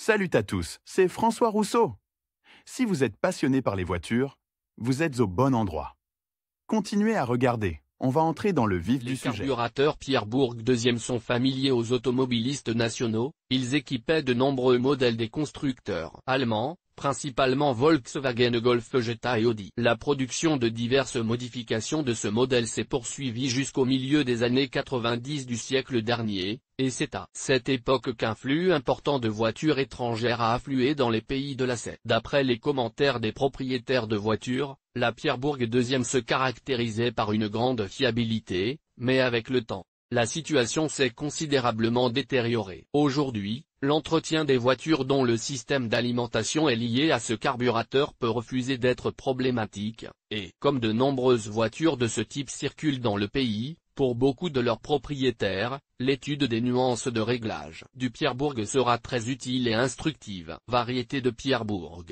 Salut à tous, c'est François Rousseau. Si vous êtes passionné par les voitures, vous êtes au bon endroit. Continuez à regarder, on va entrer dans le vif du sujet. Les carburateurs Pierre Bourg II sont familiers aux automobilistes nationaux, ils équipaient de nombreux modèles des constructeurs allemands, principalement Volkswagen Golf Jetta et Audi. La production de diverses modifications de ce modèle s'est poursuivie jusqu'au milieu des années 90 du siècle dernier, et c'est à cette époque qu'un flux important de voitures étrangères a afflué dans les pays de l'ACE. D'après les commentaires des propriétaires de voitures, la Pierre Bourg II se caractérisait par une grande fiabilité, mais avec le temps, la situation s'est considérablement détériorée. Aujourd'hui, l'entretien des voitures dont le système d'alimentation est lié à ce carburateur peut refuser d'être problématique, et, comme de nombreuses voitures de ce type circulent dans le pays, pour beaucoup de leurs propriétaires, l'étude des nuances de réglage du Pierre Bourg sera très utile et instructive. Variété de Pierre Bourg.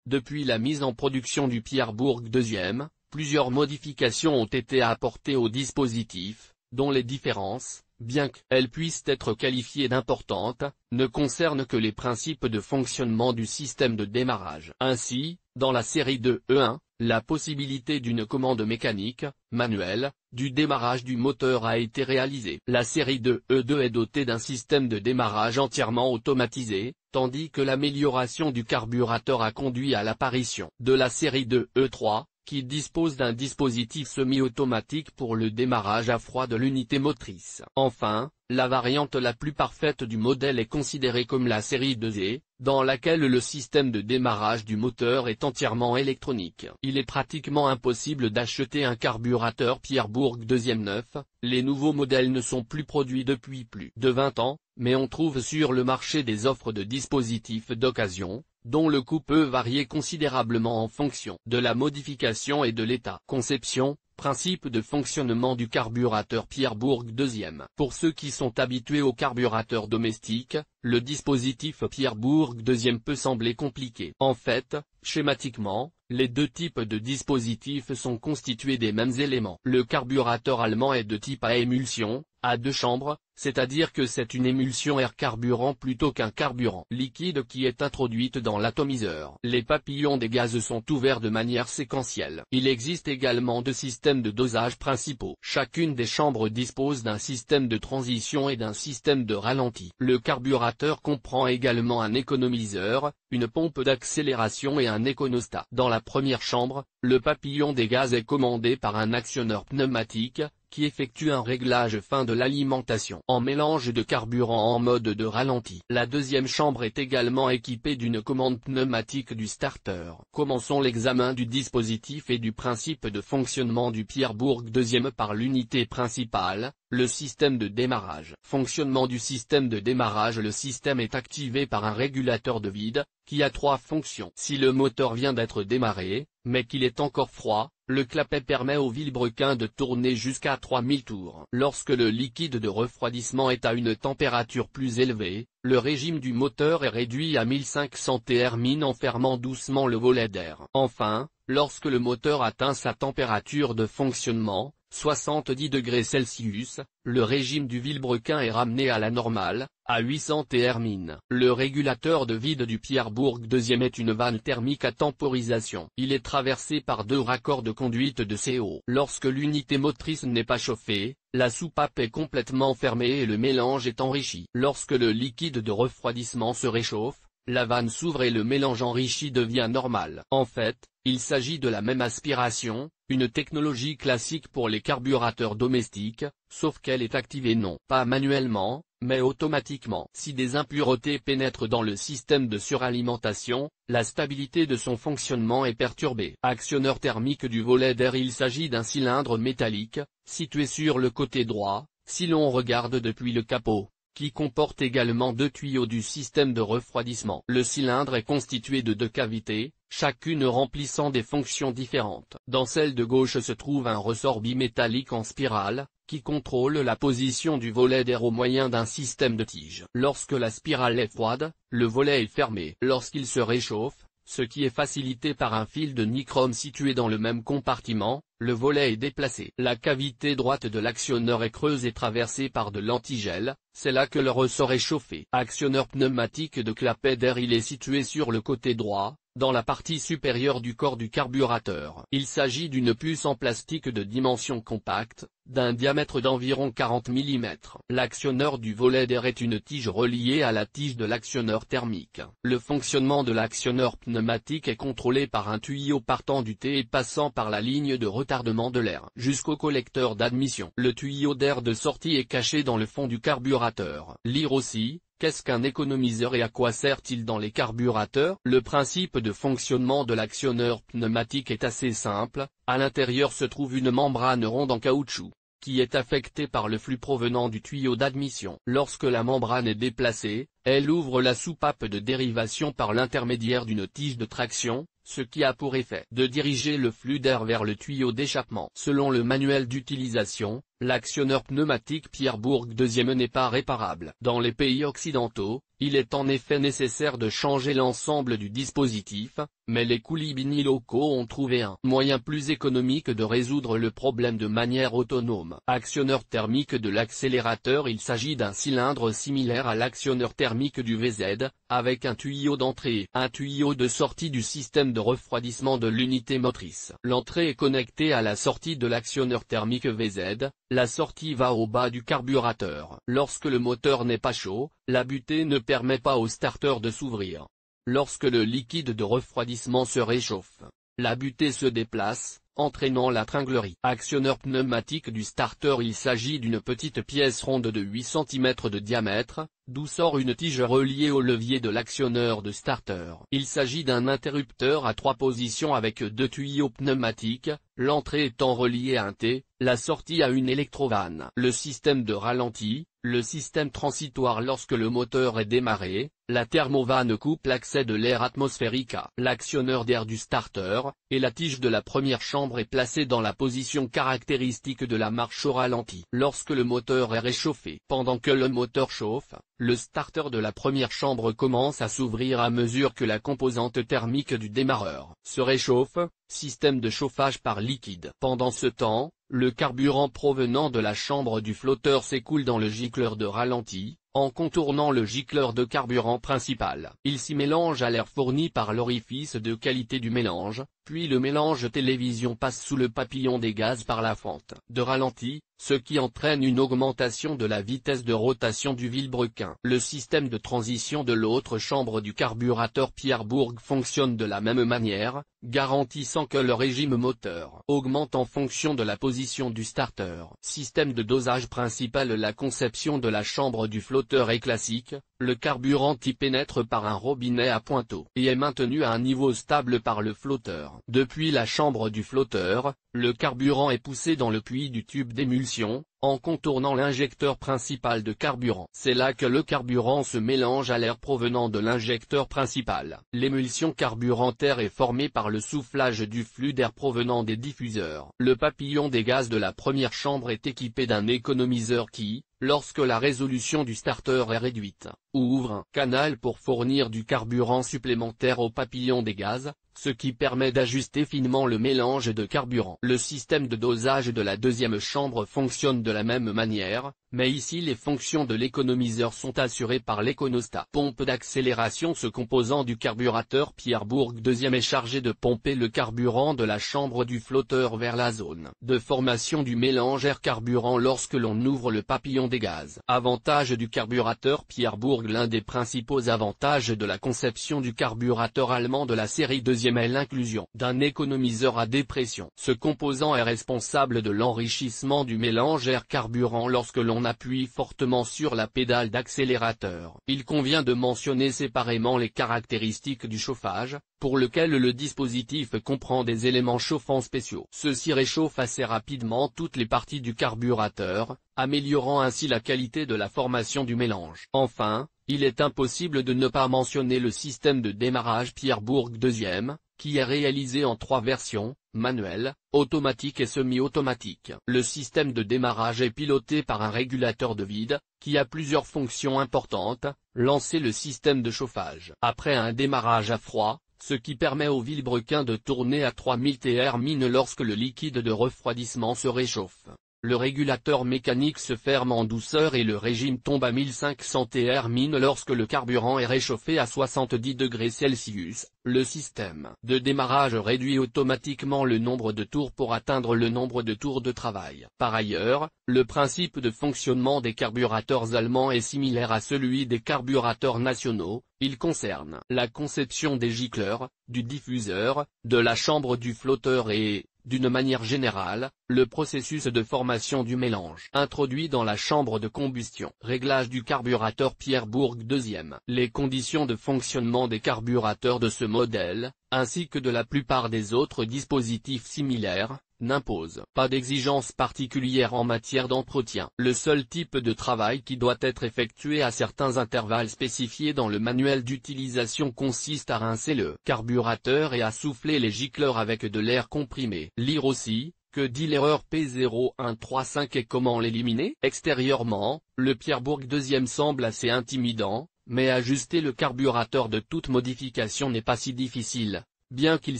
Depuis la mise en production du Pierre Bourg II, plusieurs modifications ont été apportées au dispositif, dont les différences, bien qu'elles puissent être qualifiées d'importantes, ne concernent que les principes de fonctionnement du système de démarrage. Ainsi, dans la série de E1, la possibilité d'une commande mécanique, manuelle, du démarrage du moteur a été réalisée. La série de E2 est dotée d'un système de démarrage entièrement automatisé, tandis que l'amélioration du carburateur a conduit à l'apparition de la série de E3, qui dispose d'un dispositif semi-automatique pour le démarrage à froid de l'unité motrice. Enfin, la variante la plus parfaite du modèle est considérée comme la série 2E, dans laquelle le système de démarrage du moteur est entièrement électronique. Il est pratiquement impossible d'acheter un carburateur Pierre Bourg II neuf, les nouveaux modèles ne sont plus produits depuis plus de 20 ans, mais on trouve sur le marché des offres de dispositifs d'occasion, dont le coût peut varier considérablement en fonction de la modification et de l'état. Conception, principe de fonctionnement du carburateur Pierre Bourg II. Pour ceux qui sont habitués au carburateur domestique, le dispositif Pierre Bourg II peut sembler compliqué. En fait, schématiquement, les deux types de dispositifs sont constitués des mêmes éléments. Le carburateur allemand est de type à émulsion, à deux chambres, c'est-à-dire que c'est une émulsion air carburant plutôt qu'un carburant liquide qui est introduite dans l'atomiseur. Les papillons des gaz sont ouverts de manière séquentielle. Il existe également deux systèmes de dosage principaux. Chacune des chambres dispose d'un système de transition et d'un système de ralenti. Le carburateur comprend également un économiseur, une pompe d'accélération et un éconostat. Dans la première chambre, le papillon des gaz est commandé par un actionneur pneumatique, qui effectue un réglage fin de l'alimentation en mélange de carburant en mode de ralenti. La deuxième chambre est également équipée d'une commande pneumatique du starter. Commençons l'examen du dispositif et du principe de fonctionnement du Pierre Bourg II par l'unité principale, le système de démarrage. Fonctionnement du système de démarrage. Le système est activé par un régulateur de vide, qui a trois fonctions. Si le moteur vient d'être démarré, mais qu'il est encore froid, le clapet permet au vilebrequin de tourner jusqu'à 3000 tours. Lorsque le liquide de refroidissement est à une température plus élevée, le régime du moteur est réduit à 1500 Thermin en fermant doucement le volet d'air. Enfin, lorsque le moteur atteint sa température de fonctionnement, 70 degrés Celsius, le régime du vilebrequin est ramené à la normale, à 800 Thermin. Le régulateur de vide du Pierre Bourg II est une vanne thermique à temporisation. Il est traversé par deux raccords de conduite de CO. Lorsque l'unité motrice n'est pas chauffée, la soupape est complètement fermée et le mélange est enrichi. Lorsque le liquide de refroidissement se réchauffe, la vanne s'ouvre et le mélange enrichi devient normal. En fait, il s'agit de la même aspiration, une technologie classique pour les carburateurs domestiques, sauf qu'elle est activée non pas manuellement, mais automatiquement. Si des impuretés pénètrent dans le système de suralimentation, la stabilité de son fonctionnement est perturbée. Actionneur thermique du volet d'air. Il s'agit d'un cylindre métallique, situé sur le côté droit, si l'on regarde depuis le capot, qui comporte également deux tuyaux du système de refroidissement. Le cylindre est constitué de deux cavités, chacune remplissant des fonctions différentes. Dans celle de gauche se trouve un ressort bimétallique en spirale, qui contrôle la position du volet d'air au moyen d'un système de tige. Lorsque la spirale est froide, le volet est fermé. Lorsqu'il se réchauffe, ce qui est facilité par un fil de nichrome situé dans le même compartiment, le volet est déplacé. La cavité droite de l'actionneur est creuse et traversée par de l'antigel, c'est là que le ressort est chauffé. Actionneur pneumatique de clapet d'air. Il est situé sur le côté droit, dans la partie supérieure du corps du carburateur. Il s'agit d'une puce en plastique de dimension compacte, d'un diamètre d'environ 40 mm. L'actionneur du volet d'air est une tige reliée à la tige de l'actionneur thermique. Le fonctionnement de l'actionneur pneumatique est contrôlé par un tuyau partant du T et passant par la ligne de retardement de l'air jusqu'au collecteur d'admission. Le tuyau d'air de sortie est caché dans le fond du carburateur. Lire aussi. Qu'est-ce qu'un économiseur et à quoi sert-il dans les carburateurs? Le principe de fonctionnement de l'actionneur pneumatique est assez simple. À l'intérieur se trouve une membrane ronde en caoutchouc, qui est affectée par le flux provenant du tuyau d'admission. Lorsque la membrane est déplacée, elle ouvre la soupape de dérivation par l'intermédiaire d'une tige de traction, ce qui a pour effet de diriger le flux d'air vers le tuyau d'échappement. Selon le manuel d'utilisation, l'actionneur pneumatique Pierre-Bourg II n'est pas réparable. Dans les pays occidentaux, il est en effet nécessaire de changer l'ensemble du dispositif, mais les coulibini locaux ont trouvé un moyen plus économique de résoudre le problème de manière autonome. Actionneur thermique de l'accélérateur. Il s'agit d'un cylindre similaire à l'actionneur thermique du VZ, avec un tuyau d'entrée et un tuyau de sortie du système de refroidissement de l'unité motrice. L'entrée est connectée à la sortie de l'actionneur thermique VZ, la sortie va au bas du carburateur. Lorsque le moteur n'est pas chaud, la butée ne permet pas au starter de s'ouvrir. Lorsque le liquide de refroidissement se réchauffe, la butée se déplace, entraînant la tringlerie. Actionneur pneumatique du starter. Il s'agit d'une petite pièce ronde de 8 cm de diamètre, d'où sort une tige reliée au levier de l'actionneur de starter. Il s'agit d'un interrupteur à 3 positions avec 2 tuyaux pneumatiques, l'entrée étant reliée à un T, la sortie à une électrovanne. Le système de ralenti. Le système transitoire. Lorsque le moteur est démarré, la thermovanne coupe l'accès de l'air atmosphérique à l'actionneur d'air du starter, et la tige de la première chambre est placée dans la position caractéristique de la marche au ralenti. Lorsque le moteur est réchauffé. Pendant que le moteur chauffe, le starter de la première chambre commence à s'ouvrir à mesure que la composante thermique du démarreur se réchauffe, système de chauffage par liquide. Pendant ce temps, le carburant provenant de la chambre du flotteur s'écoule dans le gicleur de ralenti, en contournant le gicleur de carburant principal. Il s'y mélange à l'air fourni par l'orifice de qualité du mélange, puis le mélange télévision passe sous le papillon des gaz par la fente de ralenti, ce qui entraîne une augmentation de la vitesse de rotation du vilebrequin. Le système de transition de l'autre chambre du carburateur Pierre-Bourg fonctionne de la même manière, garantissant que le régime moteur augmente en fonction de la position du starter. Système de dosage principal. La conception de la chambre du flotteur est classique, le carburant y pénètre par un robinet à pointeau et est maintenu à un niveau stable par le flotteur. Depuis la chambre du flotteur, le carburant est poussé dans le puits du tube d'émulsion, en contournant l'injecteur principal de carburant. C'est là que le carburant se mélange à l'air provenant de l'injecteur principal. L'émulsion carburantaire est formée par le soufflage du flux d'air provenant des diffuseurs. Le papillon des gaz de la première chambre est équipé d'un économiseur qui, lorsque la résolution du starter est réduite, ouvre un canal pour fournir du carburant supplémentaire au papillon des gaz, ce qui permet d'ajuster finement le mélange de carburant. Le système de dosage de la deuxième chambre fonctionne de la même manière, mais ici les fonctions de l'économiseur sont assurées par l'éconostat. Pompe d'accélération. Ce composant du carburateur Pierre-Bourg II est chargé de pomper le carburant de la chambre du flotteur vers la zone de formation du mélange air-carburant lorsque l'on ouvre le papillon des gaz. Avantage du carburateur Pierre-Bourg. L'un des principaux avantages de la conception du carburateur allemand de la série deuxième est l'inclusion d'un économiseur à dépression. Ce composant est responsable de l'enrichissement du mélange air-carburant lorsque l'on appuie fortement sur la pédale d'accélérateur. Il convient de mentionner séparément les caractéristiques du chauffage, pour lequel le dispositif comprend des éléments chauffants spéciaux. Ceux-ci réchauffent assez rapidement toutes les parties du carburateur, améliorant ainsi la qualité de la formation du mélange. Enfin, il est impossible de ne pas mentionner le système de démarrage Pierre-Bourg II, qui est réalisé en 3 versions, manuel, automatique et semi-automatique. Le système de démarrage est piloté par un régulateur de vide, qui a plusieurs fonctions importantes. Lancer le système de chauffage. Après un démarrage à froid, ce qui permet au vilebrequin de tourner à 3000 Therm lorsque le liquide de refroidissement se réchauffe. Le régulateur mécanique se ferme en douceur et le régime tombe à 1500 Therm lorsque le carburant est réchauffé à 70 degrés Celsius. Le système de démarrage réduit automatiquement le nombre de tours pour atteindre le nombre de tours de travail. Par ailleurs, le principe de fonctionnement des carburateurs allemands est similaire à celui des carburateurs nationaux. Il concerne la conception des gicleurs, du diffuseur, de la chambre du flotteur et, d'une manière générale, le processus de formation du mélange introduit dans la chambre de combustion. Réglage du carburateur Pierburg II. Les conditions de fonctionnement des carburateurs de ce modèle, ainsi que de la plupart des autres dispositifs similaires, n'imposent pas d'exigences particulières en matière d'entretien. Le seul type de travail qui doit être effectué à certains intervalles spécifiés dans le manuel d'utilisation consiste à rincer le carburateur et à souffler les gicleurs avec de l'air comprimé. Lire aussi, que dit l'erreur P0135 et comment l'éliminer? Extérieurement, le Pierburg II semble assez intimidant, mais ajuster le carburateur de toute modification n'est pas si difficile. Bien qu'il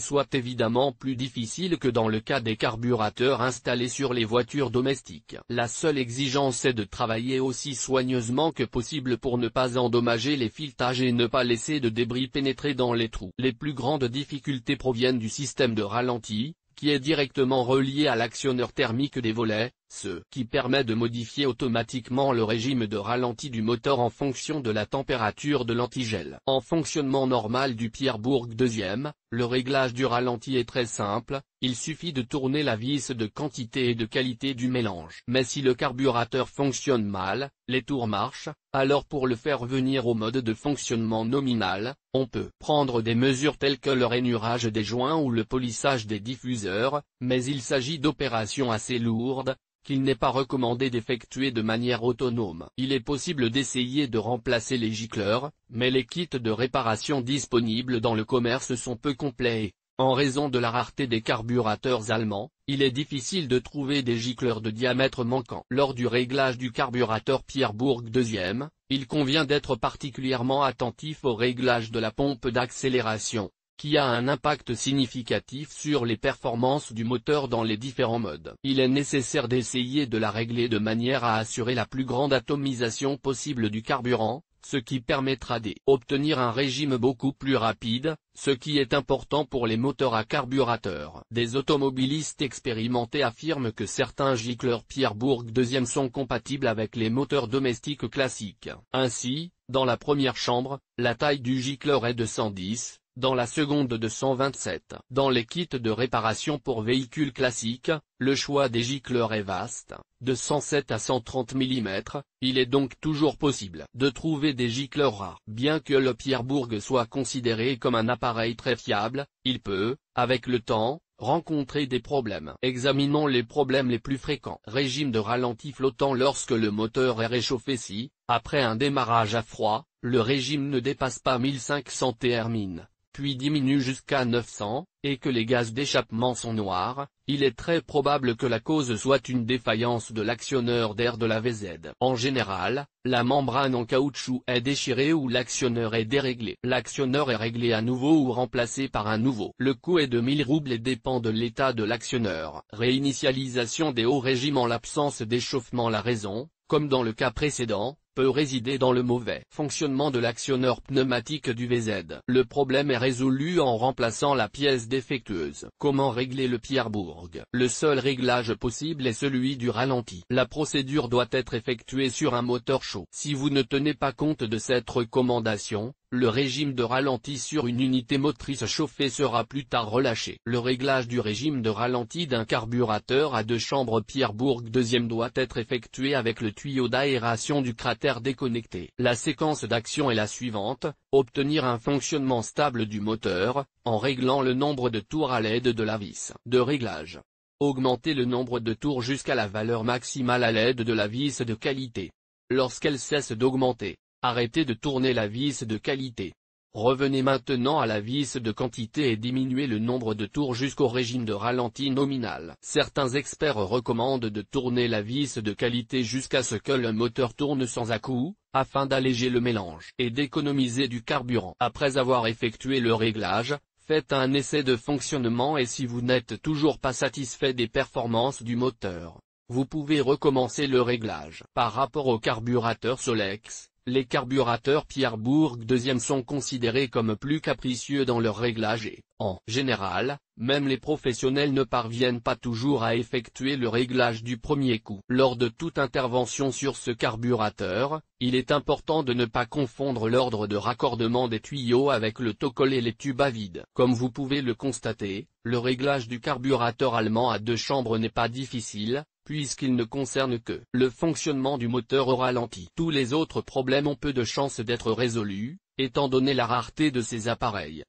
soit évidemment plus difficile que dans le cas des carburateurs installés sur les voitures domestiques. La seule exigence est de travailler aussi soigneusement que possible pour ne pas endommager les filetages et ne pas laisser de débris pénétrer dans les trous. Les plus grandes difficultés proviennent du système de ralenti, qui est directement relié à l'actionneur thermique des volets, ce qui permet de modifier automatiquement le régime de ralenti du moteur en fonction de la température de l'antigel. En fonctionnement normal du Pierburg II, le réglage du ralenti est très simple, il suffit de tourner la vis de quantité et de qualité du mélange. Mais si le carburateur fonctionne mal, les tours marchent, alors pour le faire venir au mode de fonctionnement nominal, on peut prendre des mesures telles que le rainurage des joints ou le polissage des diffuseurs, mais il s'agit d'opérations assez lourdes, qu'il n'est pas recommandé d'effectuer de manière autonome. Il est possible d'essayer de remplacer les gicleurs, mais les kits de réparation disponibles dans le commerce sont peu complets. En raison de la rareté des carburateurs allemands, il est difficile de trouver des gicleurs de diamètre manquant. Lors du réglage du carburateur Pierburg II, il convient d'être particulièrement attentif au réglage de la pompe d'accélération, qui a un impact significatif sur les performances du moteur dans les différents modes. Il est nécessaire d'essayer de la régler de manière à assurer la plus grande atomisation possible du carburant, ce qui permettra d'obtenir un régime beaucoup plus rapide, ce qui est important pour les moteurs à carburateur. Des automobilistes expérimentés affirment que certains gicleurs Pierburg II sont compatibles avec les moteurs domestiques classiques. Ainsi, dans la première chambre, la taille du gicleur est de 110, dans la seconde de 127. Dans les kits de réparation pour véhicules classiques, le choix des gicleurs est vaste, de 107 à 130 mm, il est donc toujours possible de trouver des gicleurs rares. Bien que le Pierburg soit considéré comme un appareil très fiable, il peut, avec le temps, rencontrer des problèmes. Examinons les problèmes les plus fréquents. Régime de ralenti flottant lorsque le moteur est réchauffé. Si, après un démarrage à froid, le régime ne dépasse pas 1500 Therm, puis diminue jusqu'à 900, et que les gaz d'échappement sont noirs, il est très probable que la cause soit une défaillance de l'actionneur d'air de la VZ. En général, la membrane en caoutchouc est déchirée ou l'actionneur est déréglé. L'actionneur est réglé à nouveau ou remplacé par un nouveau. Le coût est de 1000 roubles et dépend de l'état de l'actionneur. Réinitialisation des hauts régimes en l'absence d'échauffement. La raison, comme dans le cas précédent, peut résider dans le mauvais fonctionnement de l'actionneur pneumatique du VZ. Le problème est résolu en remplaçant la pièce défectueuse. Comment régler le Pierburg? Le seul réglage possible est celui du ralenti. La procédure doit être effectuée sur un moteur chaud. Si vous ne tenez pas compte de cette recommandation, le régime de ralenti sur une unité motrice chauffée sera plus tard relâché. Le réglage du régime de ralenti d'un carburateur à deux chambres Pierburg II doit être effectué avec le tuyau d'aération du cratère déconnecté. La séquence d'action est la suivante: obtenir un fonctionnement stable du moteur, en réglant le nombre de tours à l'aide de la vis de réglage. Augmenter le nombre de tours jusqu'à la valeur maximale à l'aide de la vis de qualité. Lorsqu'elle cesse d'augmenter, arrêtez de tourner la vis de qualité. Revenez maintenant à la vis de quantité et diminuez le nombre de tours jusqu'au régime de ralenti nominal. Certains experts recommandent de tourner la vis de qualité jusqu'à ce que le moteur tourne sans à-coups, afin d'alléger le mélange et d'économiser du carburant. Après avoir effectué le réglage, Faites un essai de fonctionnement et si vous n'êtes toujours pas satisfait des performances du moteur, vous pouvez recommencer le réglage. Par rapport au carburateur Solex, les carburateurs Pierre-Bourg II sont considérés comme plus capricieux dans leur réglage et, en général, même les professionnels ne parviennent pas toujours à effectuer le réglage du premier coup. Lors de toute intervention sur ce carburateur, il est important de ne pas confondre l'ordre de raccordement des tuyaux avec le tocol et les tubes à vide. Comme vous pouvez le constater, le réglage du carburateur allemand à 2 chambres n'est pas difficile, puisqu'il ne concerne que le fonctionnement du moteur au ralenti. Tous les autres problèmes ont peu de chances d'être résolus, étant donné la rareté de ces appareils.